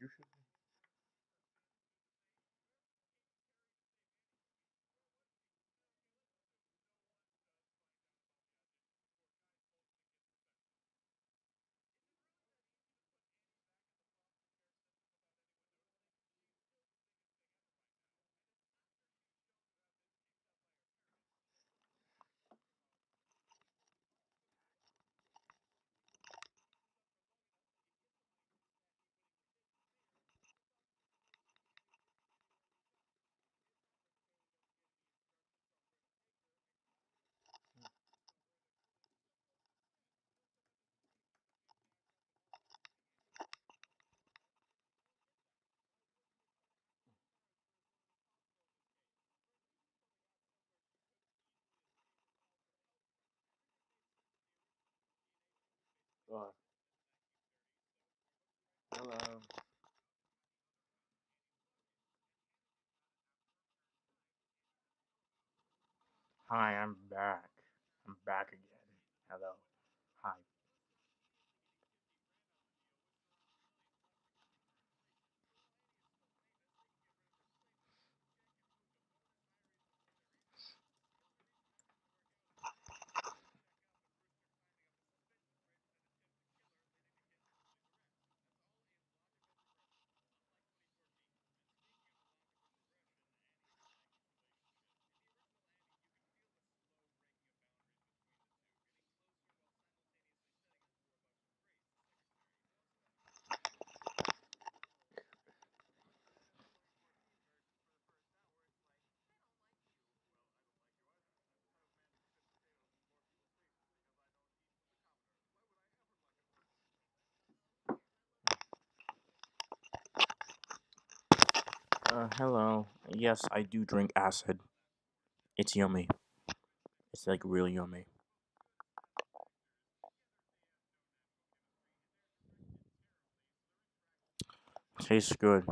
You should. Uh, Hello. Hi, I'm back. I'm back again. Hello. Hi. Hello. Yes, I do drink acid. It's yummy. It's like really yummy. Tastes good.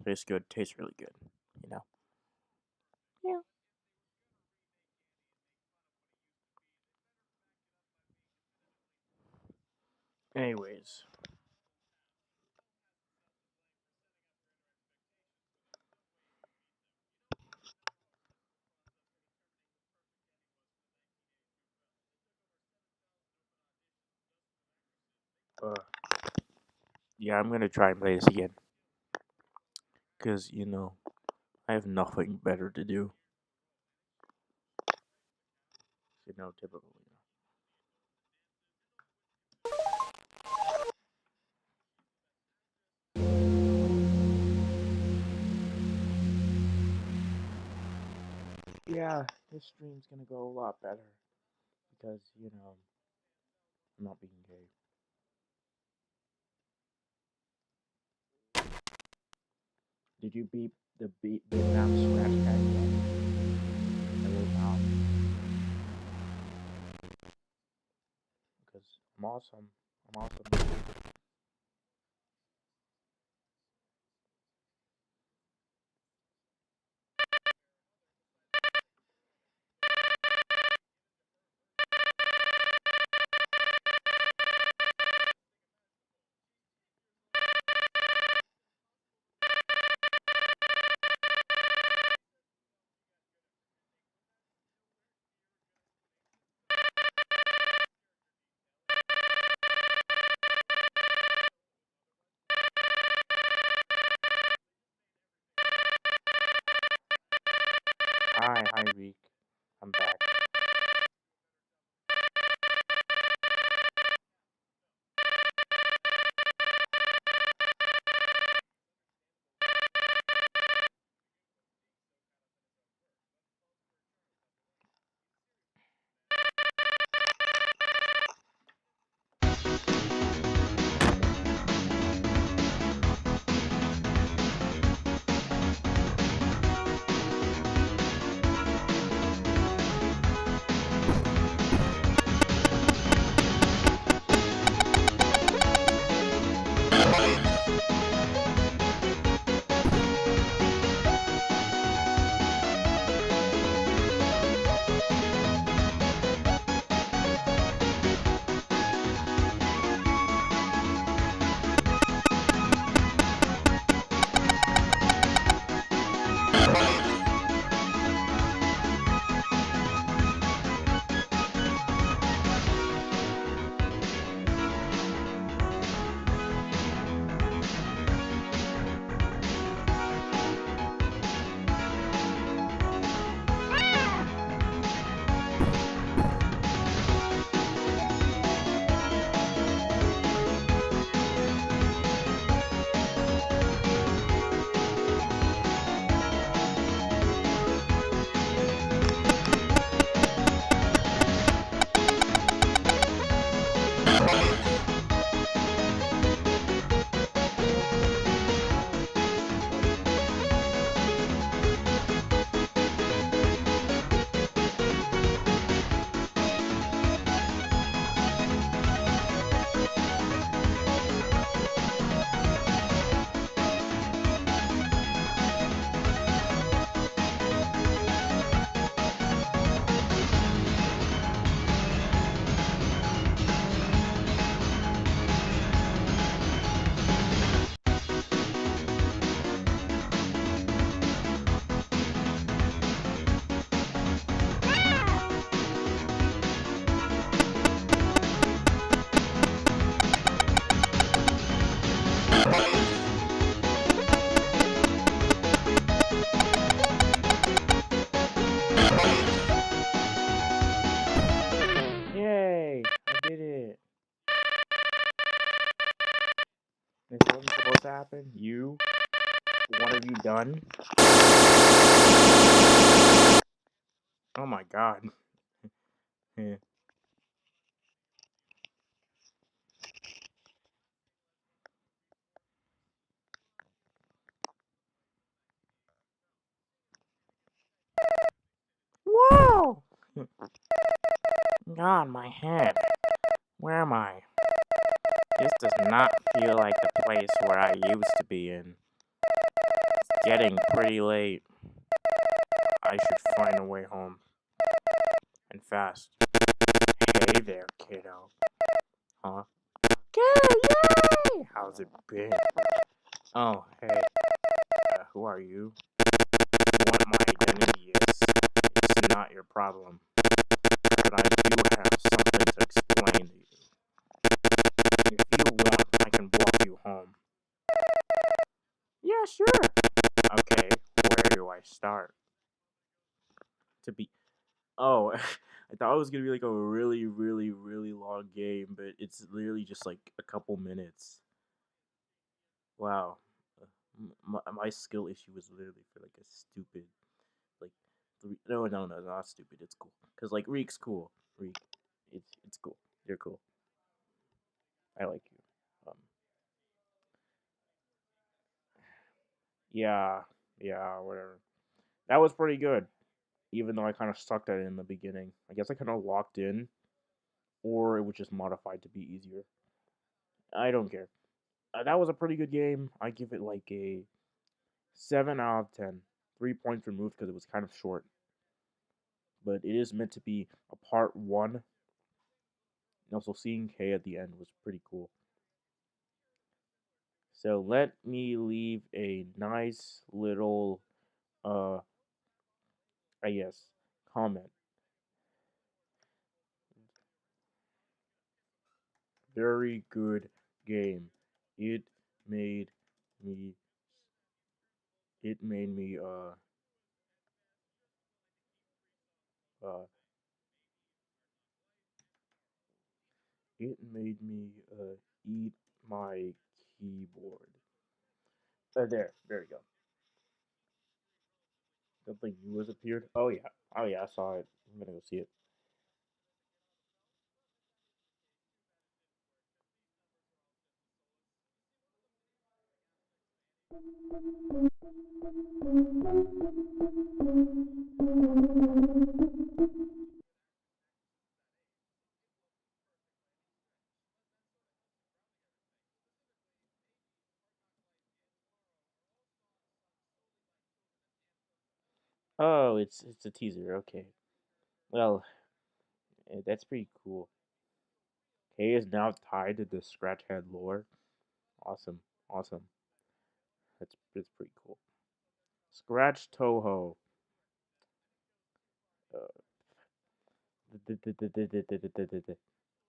Tastes good. Tastes really good. You know. Yeah. Anyways, uh, yeah, I'm gonna try and play this again, cause I have nothing better to do. Typical. Yeah, this stream's gonna go a lot better because I'm not being gay. Did you beat the Vietnam scratch tag yet? Hello, Mao. Because I'm awesome. I'm awesome. Hi, Reek. I'm back. happened? You? What have you done? Oh my god. Eh. Whoa! God, my head. Where am I? This does not feel like the place where I used to be in. It's getting pretty late. I should find a way home. And fast. Hey there, kiddo. Huh? Yay! How's it been? Oh, hey. Who are you? What my identity is, it's not your problem. But I do have something to explain to you. If you want, I can walk you home. Yeah, sure. Okay, where do I start? To be. Oh, I thought it was gonna be like a really, really, really long game, but it's literally just like a couple minutes. Wow. My skill issue was literally for like a stupid, like, three. No, no, no, not stupid. It's cool. Cause like Reek's cool. Reek, it's cool. You're cool. I like you. Um, yeah, yeah, whatever. That was pretty good. Even though I kind of sucked at it in the beginning. I guess I kind of locked in, or it was just modified to be easier. I don't care. That was a pretty good game. I give it like a 7 out of 10. 3 points removed because it was kind of short. But it is meant to be a part one. And also seeing K at the end was pretty cool. So let me leave a nice little, uh, I guess, comment. Very good game. It made me, it made me, uh, it made me, eat my keyboard. There we go. Something new has appeared. Oh yeah, I saw it. I'm gonna go see it. Oh, it's a teaser. Okay. Well, that's pretty cool. K is now tied to the Scratch Head lore. Awesome, awesome. That's pretty cool. Scratch Toho. Uh,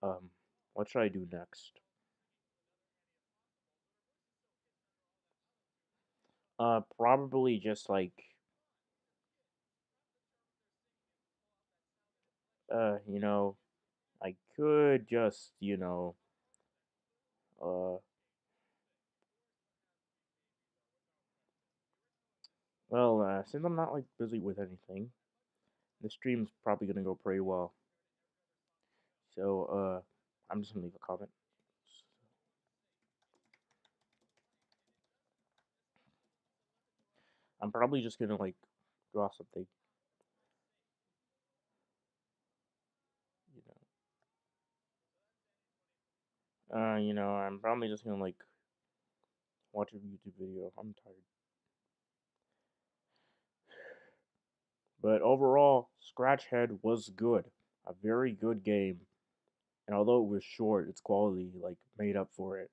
um, what should I do next? Probably just like you know, I could just uh, well, since I'm not like busy with anything, the stream's probably gonna go pretty well. So I'm just gonna leave a comment. I'm probably just gonna like draw something, you I'm probably just gonna like watch a YouTube video. I'm tired. But overall, Scratch Head was good. A very good game. And although it was short, its quality like made up for it.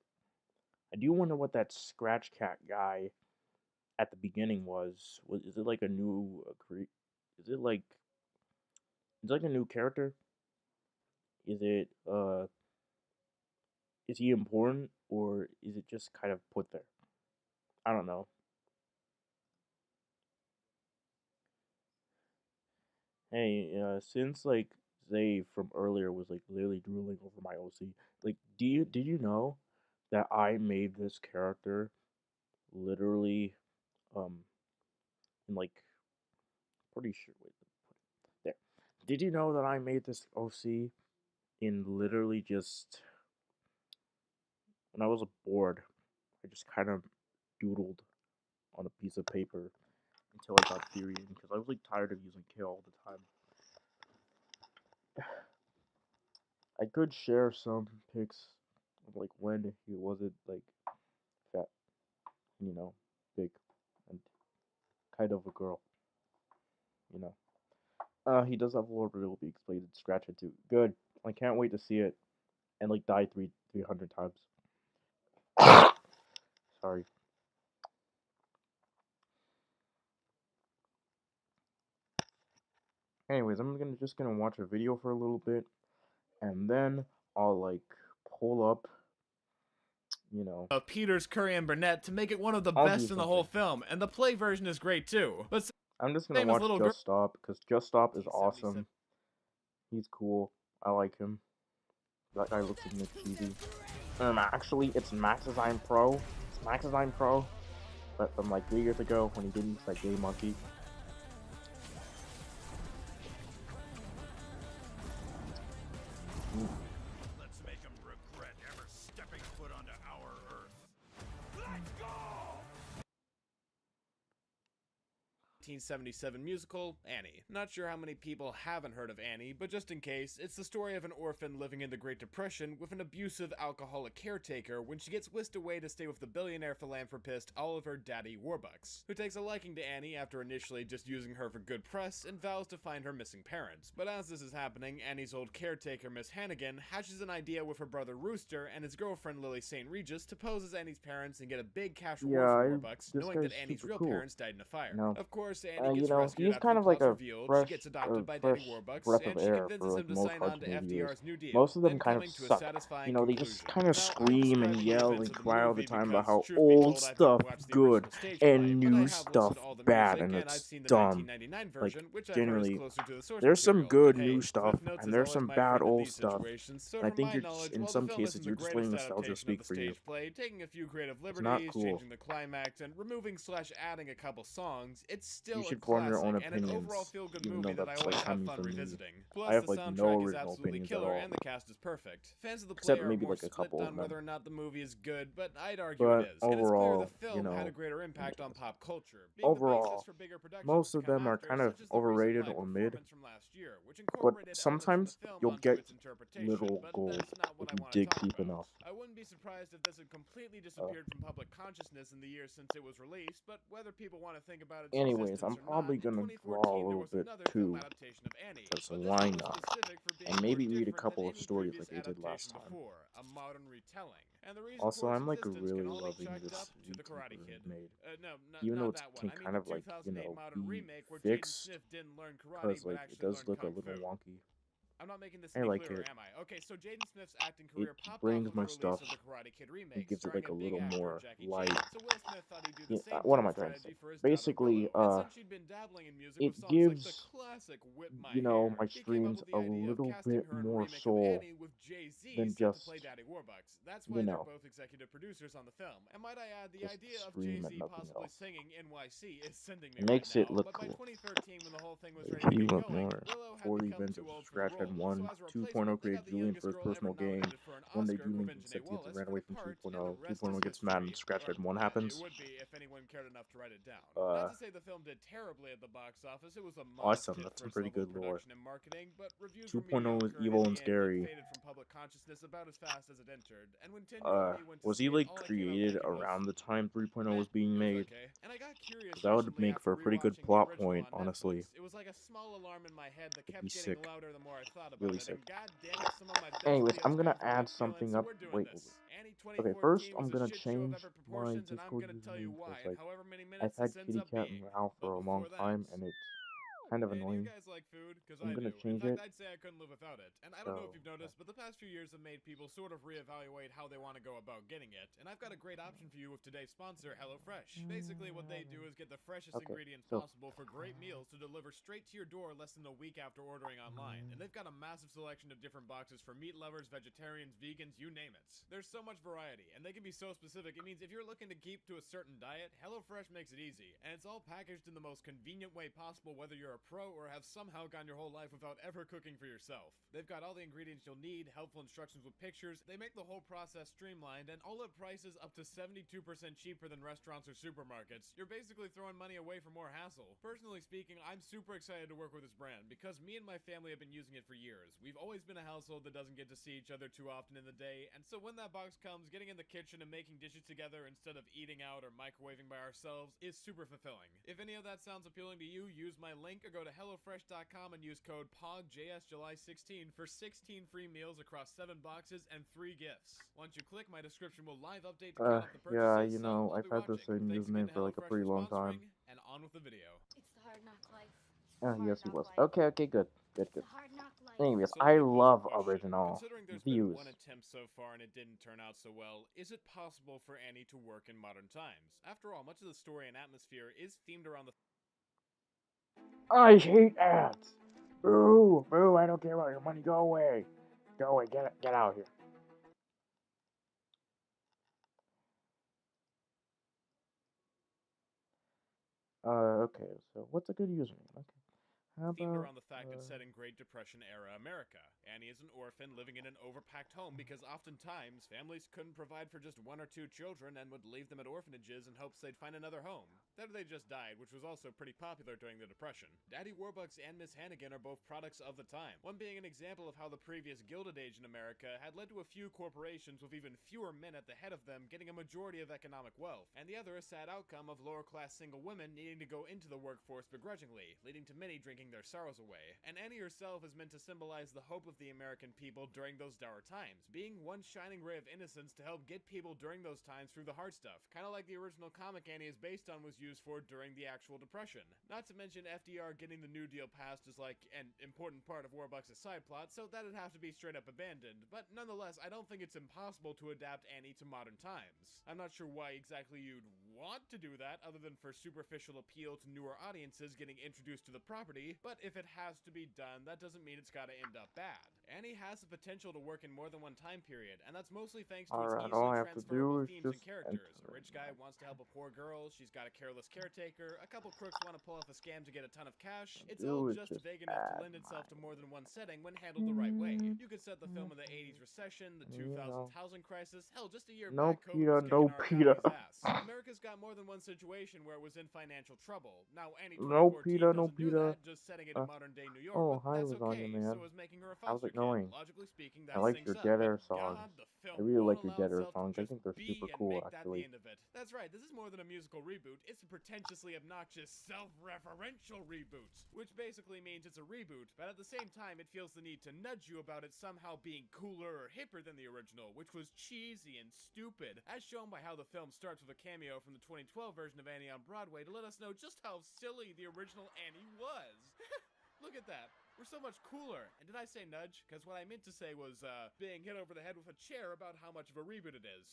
I do wonder what that Scratch Cat guy at the beginning was. Is it like a new is it like it's like a new character? Is it is he important or is it just kind of put there? I don't know. Hey, since like Zay from earlier was like literally drooling over my OC, like did you know that I made this character literally, um, in like, pretty sure. Wait, there. Did you know that I made this OC in literally just when I was bored? I just kind of doodled on a piece of paper until I got theory in because I was like tired of using K all the time. I could share some pics of like when he wasn't like fat, you know, big and kind of a girl, you know. He does have a Lord Riddle be explained in Scratch It too. Good. I can't wait to see it and like die 300 times. Sorry. Anyways, I'm just gonna watch a video for a little bit and then I'll like pull up, you know. Of Peters, Curry, and Burnett to make it one of the I'll do best in the whole something. film, and the play version is great too. But I'm just gonna same as watch Little Girl. Just Stop because Just Stop is awesome. He's cool. I like him. That guy looks a bit cheesy. Actually, it's Maxdesign Pro. It's Maxdesign Pro, but from like 3 years ago when he didn't use that gay monkey. Let's make him regret ever stepping foot onto our Earth. Let's go! 1977 musical, Annie. Not sure how many people haven't heard of Annie, but just in case, it's the story of an orphan living in the Great Depression with an abusive alcoholic caretaker when she gets whisked away to stay with the billionaire philanthropist Oliver Daddy Warbucks, who takes a liking to Annie after initially just using her for good press and vows to find her missing parents. But as this is happening, Annie's old caretaker Miss Hannigan hatches an idea with her brother Rooster and his girlfriend Lily St. Regis to pose as Annie's parents and get a big cash reward from Warbucks, This knowing that guy's Annie's super real cool. parents died in a fire. No, Of course, Annie gets you know, rescued he's after kind the of like plot's a revealed, she fresh, gets adopted by fresh Daddy Warbucks, breath of and she air for convinces like him to most sign on cartoon to reviewers. FDR's New Deal, Most of them then kind of coming to a suck. satisfying You know, they conclusion. just kind of Now, I'm scream and describing the yell events and of the cry all the movie time about because, how truth be old told, I've never stuff watched the good original stage play, and but I new have stuff listened to all the bad, music, and and I've it's seen the dumb. 1999 Like, version, which I've heard is generally, closer to the source there's some material. But good hey, new stuff, Cliff Notes and is there's always some my bad friend in old these stuff. situations, so And I from think my you're just, knowledge, in while the some film cases, isn't the you're just letting greatest nostalgia adaptation of speak the for you. stage play, taking a few creative It's not liberties, cool. changing the climax, and removing/adding a couple songs, it's You still a should form your own classic and an overall opinions, feel-good even movie though that I that's like always have coming fun from me. revisiting. I Plus, have the like no soundtrack is original absolutely opinions at killer all, and the cast is perfect. Fans of the play except are maybe more like a split couple of on them. whether or not the movie is good, but I'd argue it But is. And it's clear the overall, you film had a know, greater impact on pop culture, being the basis overall, for bigger productions most to of come them are after, kind of such as the recent overrated live or mid. performance from last year, which But incorporated elements from the sometimes film you'll onto get its interpretation, little but gold that's not what if I you want to dig talk deep about. enough. I wouldn't be surprised if this had completely disappeared from public consciousness in the years since it was released, but whether people want to think about its Anyways, I'm existence or not, probably in gonna draw a 2014 there little was bit another film too, adaptation of Annie, because but this why one was not? specific for being And more maybe read a different than couple of any stories previous like I did last adaptation time. before, a modern retelling. And the reason Also, for its I'm like existence can really all be loving chalked this up to the Karate YouTuber Kid. made, No, even though not it that one. can I mean kind the of like, 2008 modern be remake where Jaden fixed, Smith didn't learn karate because but like it actually does learned look a kung little fu. wonky. I'm not making this I any like clearer, it. am I? Okay, so Jaden Smith's acting It career popped off brings with the my release stuff of the Karate Kid and remake, gives it starring like a a big little actor, more Jackie light. Chan. So Will Smith thought he'd do the same What type am I of trying to say? strategy for his daughter Basically, Willow. And since she'd been dabbling in music it with songs like the gives, classic Whip My you know, Hair, my he came up streams with a the idea of little casting bit her in a more remake of soul Annie with Jay-Z than set to play just, Daddy Warbucks. That's you why they're know, both executive producers on the film. And might I add, the just idea of scream Jay-Z at nothing possibly else. singing NYC is sending me It right makes it now. look But by cool. 2013, when the whole thing was ready If to you get want going, more, Willow had for the become events of too old for the Scratch Head role. So 1, as a replacement, 2.0 they creates got the Julian youngest for his girl ever personal gain. nominated for an One day Oscar, Julian Quvenzhané gets separated and Wallis, ran for away the from part, and the 2.0. rest is 2.0 gets mad history. and Scratch Or, Head 1 it happens. would be if anyone cared enough to write it down. Not Uh, to say the film did terribly at the box office, it was a modest awesome, hit that's for some its pretty level of good lore. production and marketing, but reviews were 2.0 is mediocre, and in evil and the end, it scary. faded from public consciousness about as fast as it entered. And when 10-year-old me went to Was see he it, like all I came out created thinking was, around the time 3.0 meh, was being it was made? okay. And I got curious That would recently make for after a pretty good rewatching the plot original point, on honestly. Netflix. It was like a small alarm in my head that It'd be kept getting sick. louder the more I thought about Really it. sick. And god damn it, some of my best Anyways, videos I'm gonna come from add that feeling, something so up. we're doing Wait. this. Annie Okay, first 2014 I'm was a gonna shit show of change epic my proportions, and I'm Discord gonna tell you username why because in like however many I've minutes had this ends Kitty up Cat and being. Ralph But for a long before that, time and it's kind of Hey, do you annoying. guys like food? Because I'm I gonna do. In change fact, it. I'd say I couldn't live without it. And I don't know if So, you've noticed, but the past few years have made people sort of reevaluate how they want to go about getting it. And I've got a great option for you with today's sponsor, HelloFresh. Basically, what they do is get the freshest okay, ingredients so, possible for great meals to deliver straight to your door less than a week after ordering online. And they've got a massive selection of different boxes for meat lovers, vegetarians, vegans, you name it. There's so much variety, and they can be so specific. It means if you're looking to keep to a certain diet, HelloFresh makes it easy. And it's all packaged in the most convenient way possible, whether you're a pro or have somehow gone your whole life without ever cooking for yourself. They've got all the ingredients you'll need, helpful instructions with pictures. They make the whole process streamlined, and all at prices up to 72% cheaper than restaurants or supermarkets. You're basically throwing money away for more hassle. Personally speaking, I'm super excited to work with this brand because me and my family have been using it for years. We've always been a household that doesn't get to see each other too often in the day, and so when that box comes, getting in the kitchen and making dishes together instead of eating out or microwaving by ourselves is super fulfilling. If any of that sounds appealing to you, use my link or go to HelloFresh.com and use code POGJSJuly16 for 16 free meals across 7 boxes and 3 gifts. Once you click, my description will live update to count up the yeah, purchases, so I'll I've be had the watching. same Thanks again username to for like a HelloFresh pretty for long time. sponsoring, and on with the video. It's the hard knock life. Yes, he was. Okay, good, good, It's good. the hard knock life. Anyways, So let I me pose a love question. original Considering there's been views. one attempt so far and it didn't turn out so well, is it possible for Annie to work in modern times? After all, much of the story and atmosphere is themed around the I hate ads. Boo, boo! I don't care about your money. Go away. Go away. Get out of here. Okay. So what's a good username? Okay. How themed about around the fact it's set in Great Depression era America. Annie is an orphan living in an overpacked home because oftentimes families couldn't provide for just 1 or 2 children and would leave them at orphanages in hopes they'd find another home. Then they just died, which was also pretty popular during the Depression. Daddy Warbucks and Miss Hannigan are both products of the time, one being an example of how the previous Gilded Age in America had led to a few corporations with even fewer men at the head of them getting a majority of economic wealth, and the other a sad outcome of lower-class single women needing to go into the workforce begrudgingly, leading to many drinking their sorrows away. And Annie herself is meant to symbolize the hope of the American people during those dour times, being one shining ray of innocence to help get people during those times through the hard stuff, kinda like the original comic Annie is based on was used for during the actual Depression. Not to mention FDR getting the New Deal passed is like an important part of Warbucks' side plot, so that'd have to be straight up abandoned, but nonetheless, I don't think it's impossible to adapt Annie to modern times. I'm not sure why exactly you'd want to do that, other than for superficial appeal to newer audiences getting introduced to the property, but if it has to be done, that doesn't mean it's gotta end up bad. Annie has the potential to work in more than one time period, and that's mostly thanks to its alright? All easily I have to transferable do is themes and just characters. A enter. rich guy wants to help a poor girl, she's got a careless caretaker, a couple crooks want to pull off a scam to get a ton of cash. It's all Do is just just vague enough to add lend itself to mine. more than one setting when handled the right way. You could set the film in the 80s recession, the You 2000s know. housing crisis, hell, just a year No back, COVID PETA, was no kicking our PETA. economy's ass. America's got more than one situation where it was in financial trouble. Now, Annie No 2014 PETA, no doesn't do PETA. that, just setting it in modern day New York, Oh, but hi, that's Lasagna okay, Man. so is making her a How's foster it kid. going? Logically speaking, I that like syncs your up, Dead but Air songs. God, the I film really won't like your allow Dead Air itself to songs. I just think they're be super and cool, make that the actually. end of it. That's right, this is more than a musical reboot, it's a pretentiously obnoxious self-referential reboot, which basically means it's a reboot, but at the same time it feels the need to nudge you about it somehow being cooler or hipper than the original, which was cheesy and stupid, as shown by how the film starts with a cameo from the 2012 version of Annie on Broadway to let us know just how silly the original Annie was. Look at that. We're so much cooler. And did I say nudge? Because what I meant to say was, being hit over the head with a chair about how much of a reboot it is.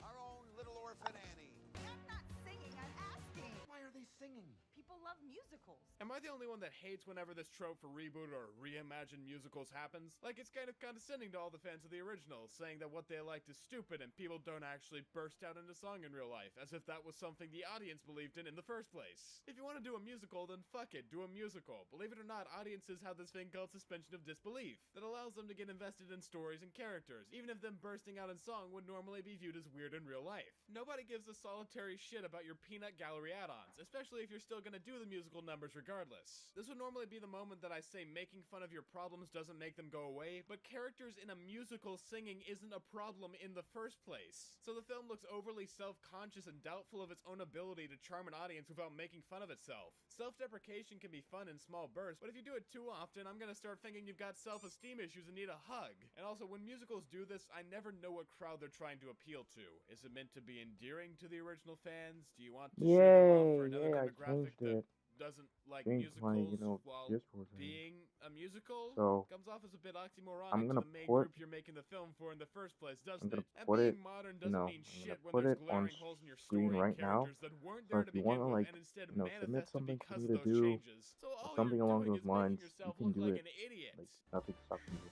Our own little orphan Annie. I'm not singing, I'm asking. Why are they singing? People love musicals. Am I the only one that hates whenever this trope for reboot or reimagined musicals happens? Like, it's kind of condescending to all the fans of the original, saying that what they liked is stupid and people don't actually burst out into song in real life, as if that was something the audience believed in the first place. If you want to do a musical, then fuck it, do a musical. Believe it or not, audiences have this thing called suspension of disbelief that allows them to get invested in stories and characters, even if them bursting out in song would normally be viewed as weird in real life. Nobody gives a solitary shit about your peanut gallery add-ons, especially if you're still gonna do the musical numbers regardless. This would normally be the moment that I say making fun of your problems doesn't make them go away, but characters in a musical singing isn't a problem in the first place. So the film looks overly self-conscious and doubtful of its own ability to charm an audience without making fun of itself. Self-deprecation can be fun in small bursts, but if you do it too often, I'm gonna start thinking you've got self-esteem issues and need a hug. And also, when musicals do this, I never know what crowd they're trying to appeal to. Is it meant to be endearing to the original fans? Do you want to show them off for another Yay, I demographic changed that it. doesn't like think my, musicals while PS4 is hanging. being a musical So comes off as a bit oxymoronic I'm to gonna the main put group you're making the film for in the first place, I'm doesn't gonna it? And put it, being modern doesn't mean I'm shit gonna when put there's it on glaring holes in your screen story and right now. characters that weren't So there if to you begin wanna with like, and instead submit manifested something for because me of to those do, changes. So all something you're along doing those is making lines, you yourself can look do like it. an idiot. Like nothing's stopping you.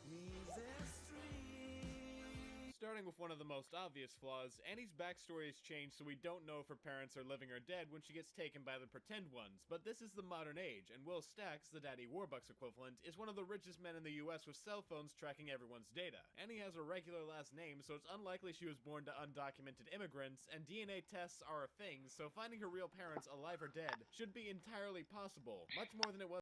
Starting with one of the most obvious flaws, Annie's backstory is changed so we don't know if her parents are living or dead when she gets taken by the pretend ones, but this is the modern age, and Will Stacks, the Daddy Warbucks equivalent, is one of the richest men in the US with cell phones tracking everyone's data. Annie has a regular last name, so it's unlikely she was born to undocumented immigrants, and DNA tests are a thing, so finding her real parents alive or dead should be entirely possible, much more than it was